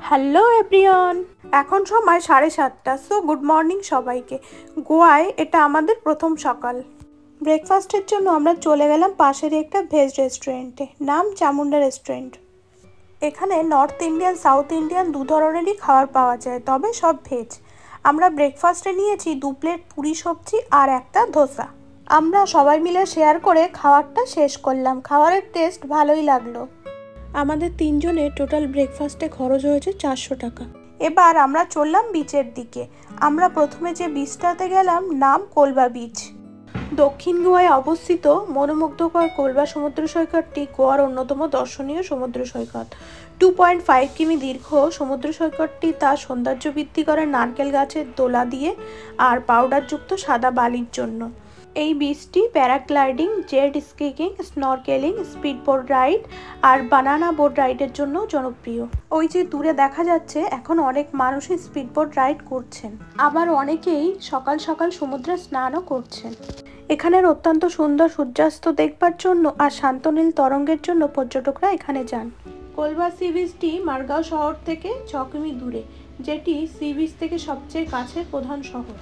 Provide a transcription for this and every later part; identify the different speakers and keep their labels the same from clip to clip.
Speaker 1: Hello everyone, এখন সময় 7:30। So good morning সবাইকে। গোয়ায় এটা আমাদের প্রথম সকাল। ব্রেকফাস্টের জন্য আমরা চলে গেলাম পাশেরই একটা ভেজ রেস্টুরেন্টে, নাম চামুন্ডা রেস্টুরেন্ট। এখানে নর্থ ইন্ডিয়ান সাউথ ইন্ডিয়ান দু ধরনেরই খাবার পাওয়া যায়, তবে সব ভেজ। আমরা ব্রেকফাস্টে নিয়েছি 2 প্লেট পুরি সবজি আর একটা ধোসা। আমরা সবাই মিলে শেয়ার করে খাবারটা শেষ করলাম। খাবারের টেস্ট ভালোই লাগলো। আমাদের 3 জনের টোটাল ব্রেকফাস্টে খরচ হয়েছে 400 টাকা। এবার আমরা চললাম বিচের দিকে। আমরা প্রথমে যে বিচটাতে গেলাম নাম কোলবা বিচ। দক্ষিণ গোয়ায় অবস্থিত মনোমুগ্ধকর কোলবা সমুদ্র সৈকতটি গোয়ার অন্যতম দর্শনীয় সমুদ্র সৈকত। 2.5 কিমি দীর্ঘ সমুদ্র সৈকতটি তার সৌন্দর্য বৃদ্ধি করে নারকেল গাছের দোলা দিয়ে আর পাউডারযুক্ত সাদা বালির জন্য। এই বিচটি paragliding, jet skiing, snorkelling, speedboat ride আর বানানা বোট রাইডের জন্য জনপ্রিয়। ওই যে দূরে দেখা যাচ্ছে, এখন অনেক মানুষই স্পিডবোট রাইড করছেন, আবার অনেকেই সকাল সকাল সমুদ্রে স্নানও করছেন। এখানের অত্যন্ত সুন্দর সূর্যাস্ত দেখবার জন্য আর শান্ত নীল তরঙ্গের জন্য পর্যটকরা এখানে যান। কোলবা সি বিচটি মারগাঁও শহর থেকে 6 কিমি দূরে, যেটি সি বিচ থেকে সবচেয়ে কাছের প্রধান শহর।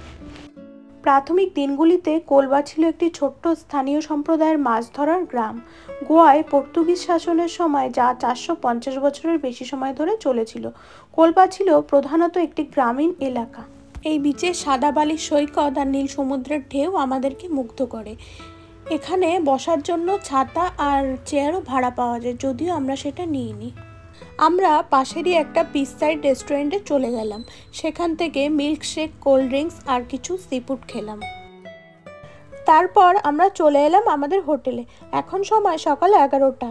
Speaker 1: প্রাথমিক দিনগুলিতে কোলবা ছিল একটি ছোট্ট স্থানীয় সম্প্রদায়ের মাছ ধরার গ্রাম। গোয়ায় পর্তুগিজ শাসনের সময়, যা 450 বছরের বেশি সময় ধরে চলেছিল, কোলবা ছিল প্রধানত একটি গ্রামীণ এলাকা। এই বিচে সাদা বালির সৈকত আর নীল সমুদ্রের ঢেউ আমাদেরকে মুগ্ধ করে। এখানে বসার জন্য ছাতা আর চেয়ারও ভাড়া পাওয়া যায়, যদিও আমরা সেটা নিইনি। আমরা পাশেরই একটা বিচ সাইড রেস্টুরেন্টে চলে গেলাম। সেখান থেকে মিল্কশেক, কোল্ড ড্রিঙ্কস আর কিছু সিফুড খেলাম। তারপর আমরা চলে এলাম আমাদের হোটেলে। এখন সময় সকাল 11টা।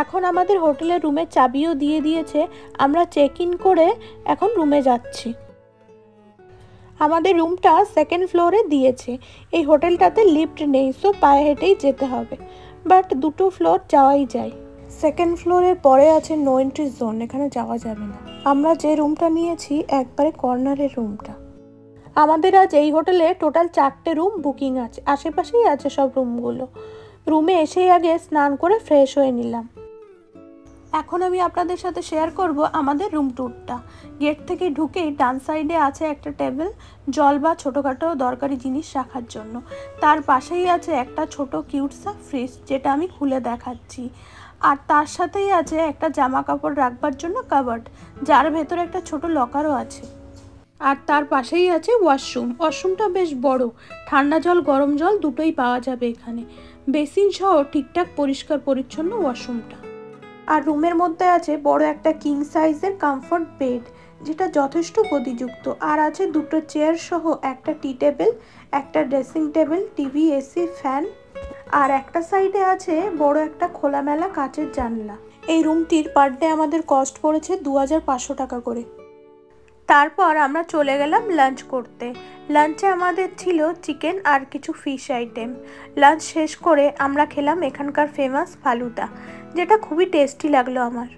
Speaker 1: এখন আমাদের হোটেলের রুমের চাবিও দিয়ে দিয়েছে। আমরা চেক ইন করে এখন রুমে যাচ্ছি। আমাদের রুমটা 2nd ফ্লোরে দিয়েছে। এই হোটেলটাতে লিফট নেই, সো পায়ে হেঁটেই যেতে হবে, বাট 2 ফ্লোর যাওয়াই যায়। 2nd ফ্লোরের পরে আছে নো এন্ট্রি জোন, এখানে যাওয়া যাবে না। আমরা যে রুমটা নিয়েছি একবারে কর্নারের রুমটা। আমাদের আজ এই হোটেলে টোটাল 4টে রুম বুকিং আছে, আশেপাশেই আছে সব রুমগুলো। রুমে এসেই আগে স্নান করে ফ্রেশ হয়ে নিলাম। এখন আমি আপনাদের সাথে শেয়ার করব আমাদের রুম ট্যুরটা। গেট থেকে ঢুকেই ডান সাইডে আছে একটা টেবিল, জল বা ছোটোখাটো দরকারি জিনিস রাখার জন্য। তার পাশেই আছে একটা ছোট কিউটসা ফ্রিজ, যেটা আমি খুলে দেখাচ্ছি। আর তার সাথেই আছে একটা জামা কাপড় রাখবার জন্য কাবার্ড, যার ভেতরে একটা ছোট লকারও আছে। আর তার পাশেই আছে ওয়াশরুম। ওয়াশরুমটা বেশ বড়, ঠান্ডা জল গরম জল দুটোই পাওয়া যাবে এখানে। বেসিন সহ ঠিকঠাক পরিষ্কার পরিচ্ছন্ন ওয়াশরুমটা। আর রুমের মধ্যে আছে বড় একটা কিং সাইজের কমফর্ট বেড, যেটা যথেষ্ট গদিযুক্ত। আর আছে 2টো চেয়ার সহ একটা টি টেবিল, একটা dressing table, TV, AC, fan. আর একটা সাইডে আছে বড় একটা খোলামেলা কাচের জানলা। এই রুমটির পার ডে আমাদের কস্ট পড়েছে 2500 টাকা করে। তারপর আমরা চলে গেলাম লাঞ্চ করতে। লাঞ্চে আমাদের ছিল চিকেন আর কিছু ফিশ আইটেম। লাঞ্চ শেষ করে আমরা খেলাম এখানকার ফেমাস ফালুদা, যেটা খুবই টেস্টি লাগলো আমার।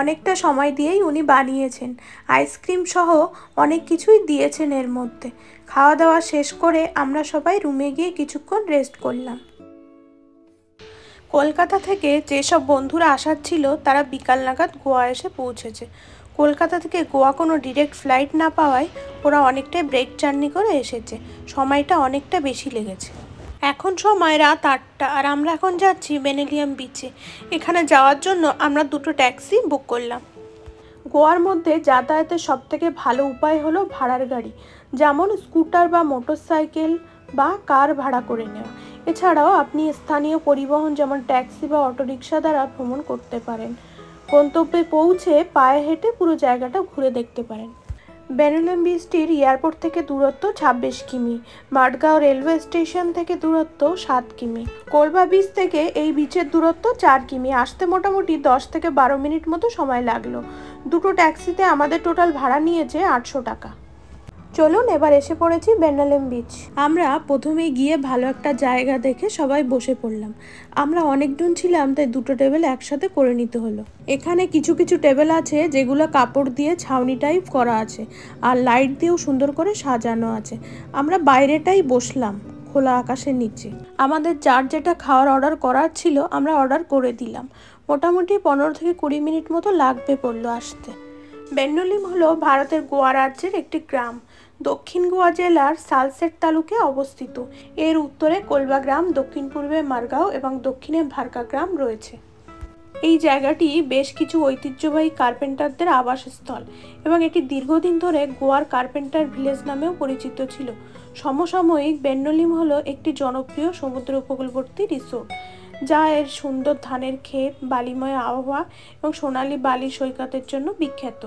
Speaker 1: অনেকটা সময় দিয়েই উনি বানিয়েছেন, আইসক্রিম সহ অনেক কিছুই দিয়েছেন এর মধ্যে। খাওয়া দাওয়া শেষ করে আমরা সবাই রুমে গিয়ে কিছুক্ষণ রেস্ট করলাম। কলকাতা থেকে যেসব বন্ধুরা আসার ছিল, তারা বিকাল নাগাদ গোয়া এসে পৌঁছেছে। কলকাতা থেকে গোয়া কোনো ডিরেক্ট ফ্লাইট না পাওয়ায় ওরা অনেকটাই ব্রেক জার্নি করে এসেছে, সময়টা অনেকটা বেশি লেগেছে। এখন সময় রাত 8টা আর আমরা এখন যাচ্ছি বেনেলিয়াম বিচে। এখানে যাওয়ার জন্য আমরা 2টো ট্যাক্সি বুক করলাম। গোয়ার মধ্যে যাতায়াতের সবথেকে ভালো উপায় হলো ভাড়ার গাড়ি, যেমন স্কুটার বা মোটরসাইকেল বা কার ভাড়া করে নেওয়া। এছাড়াও আপনি স্থানীয় পরিবহন যেমন ট্যাক্সি বা অটোরিকশা দ্বারা ভ্রমণ করতে পারেন। গন্তব্যে পৌঁছে পায়ে হেঁটে পুরো জায়গাটা ঘুরে দেখতে পারেন। বেনেলিয়াম বিচটির এয়ারপোর্ট থেকে দূরত্ব 26 কিমি, মারগাঁও রেলওয়ে স্টেশন থেকে দূরত্ব 7 কিমি। কোলবা বিচ থেকে এই বিচের দূরত্ব 4 কিমি। আসতে মোটামুটি 10 থেকে 12 মিনিট মতো সময় লাগলো। 2টো ট্যাক্সিতে আমাদের টোটাল ভাড়া নিয়েছে 800 টাকা। চলুন এবার এসে পড়েছি বেনালেম বিচ। আমরা প্রথমে গিয়ে ভালো একটা জায়গা দেখে সবাই বসে পড়লাম। আমরা অনেকজন ছিলাম, তাই 2টো টেবিল একসাথে করে নিতে হলো। এখানে কিছু কিছু টেবিল আছে যেগুলো কাপড় দিয়ে ছাউনি টাইপ করা আছে, আর লাইট দিয়েও সুন্দর করে সাজানো আছে। আমরা বাইরেটাই বসলাম, খোলা আকাশের নিচে। আমাদের যার যেটা খাওয়ার অর্ডার করার ছিল আমরা অর্ডার করে দিলাম। মোটামুটি 15 থেকে 20 মিনিট মতো লাগবে পড়লো আসতে। বেন্নোলিম হলো ভারতের গোয়া রাজ্যের একটি গ্রাম। দক্ষিণ গোয়া জেলার সালসেট তালুকে অবস্থিত। এর উত্তরে কোলবা গ্রাম, দক্ষিণ পূর্বে মারগাঁও এবং দক্ষিণে ভারকা গ্রাম রয়েছে। এই জায়গাটি বেশ কিছু ঐতিহ্যবাহী কার্পেন্টারদের আবাসস্থল এবং এটি দীর্ঘদিন ধরে গোয়ার কার্পেন্টার ভিলেজ নামেও পরিচিত ছিল। সমসাময়িক বেন্নোলিম হলো একটি জনপ্রিয় সমুদ্র উপকূলবর্তী রিসোর্ট, যা এর সুন্দর ধানের ক্ষেত, বালিময় আবহাওয়া এবং সোনালী বালি সৈকতের জন্য বিখ্যাত।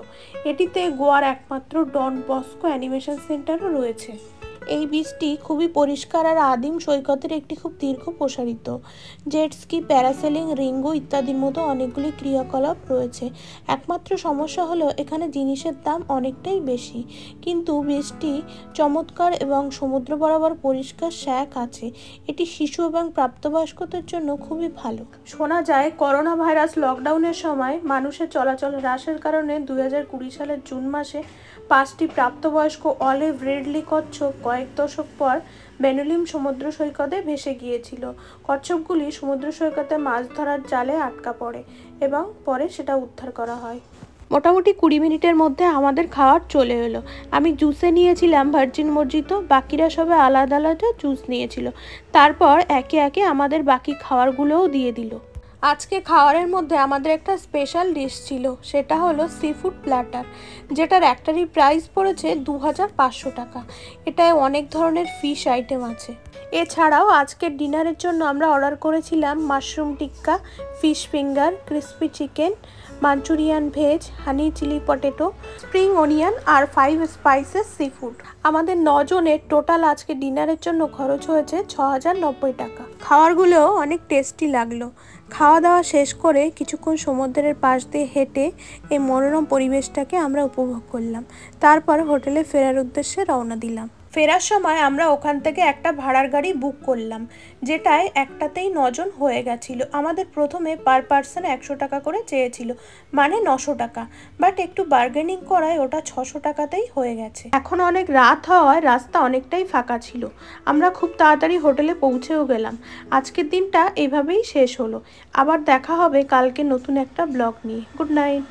Speaker 1: এটিতে গোয়ার একমাত্র ডন বস্কো অ্যানিমেশন সেন্টারও রয়েছে। এই বীচটি খুবই পরিষ্কার আর আদিম সৈকতের একটি খুব দীর্ঘ প্রসারিত। জেট স্কি, প্যারাসেলিং, রিঙ্গো ইত্যাদির মতো অনেকগুলি ক্রিয়াকলাপ রয়েছে। একমাত্র সমস্যা হলো এখানে জিনিসের দাম অনেকটাই বেশি, কিন্তু বীচটি চমৎকার এবং সমুদ্র বরাবর পরিষ্কার শ্যাক আছে। এটি শিশু এবং প্রাপ্তবয়স্কদের জন্য খুবই ভালো। শোনা যায় করোনা ভাইরাস লকডাউনের সময় মানুষের চলাচল হ্রাসের কারণে 2020 সালের জুন মাসে 5টি প্রাপ্তবয়স্ক অলিভ রিডলি কচ্ছপ কয়েক দশক পর বেন্নোলিম সমুদ্র সৈকতে ভেসে গিয়েছিল। কচ্ছপগুলি সমুদ্র সৈকতে মাছ ধরার জালে আটকা পড়ে এবং পরে সেটা উদ্ধার করা হয়। মোটামুটি 20 মিনিটের মধ্যে আমাদের খাবার চলে এলো। আমি জুসে নিয়েছিলাম ভার্জিন মর্জিতো, বাকিরা সবে আলাদা আলাদা জুস নিয়েছিল। তারপর একে একে আমাদের বাকি খাবারগুলোও দিয়ে দিল। আজকে খাবারের মধ্যে আমাদের একটা স্পেশাল ডিশ ছিল, সেটা হলো সি ফুড প্ল্যাটার, যেটার একটারই প্রাইস পড়েছে 2500 টাকা। এটায় অনেক ধরনের ফিশ আইটেম আছে। এছাড়াও আজকের ডিনারের জন্য আমরা অর্ডার করেছিলাম mushroom tikka, fish finger, crispy chicken, manchurian veg, honey chilli potato, spring onion আর 5 স্পাইসেস সি ফুড। আমাদের 9 জনের টোটাল আজকে ডিনারের জন্য খরচ হয়েছে 6090 টাকা। খাবারগুলোও অনেক টেস্টি লাগলো। খাওয়া দাওয়া শেষ করে কিছুক্ষণ সমুদ্রের পাশ দিয়ে হেঁটে এই মনোরম পরিবেশটাকে আমরা উপভোগ করলাম। তারপর হোটেলে ফেরার উদ্দেশ্যে রওনা দিলাম। ফেরার সময় আমরা ওখান থেকে একটা ভাড়ার গাড়ি বুক করলাম, যেটায় একটাতেই 9 জন হয়ে গেছিলো। আমাদের প্রথমে পার পার্সন 100 টাকা করে চেয়েছিল, মানে 900 টাকা, বাট একটু বার্গেনিং করায় ওটা 600 টাকাতেই হয়ে গেছে। এখন অনেক রাত হওয়ায় রাস্তা অনেকটাই ফাঁকা ছিল। আমরা খুব তাড়াতাড়ি হোটেলে পৌঁছেও গেলাম। আজকের দিনটা এইভাবেই শেষ হলো। আবার দেখা হবে কালকে নতুন একটা ব্লগ নিয়ে। Good night.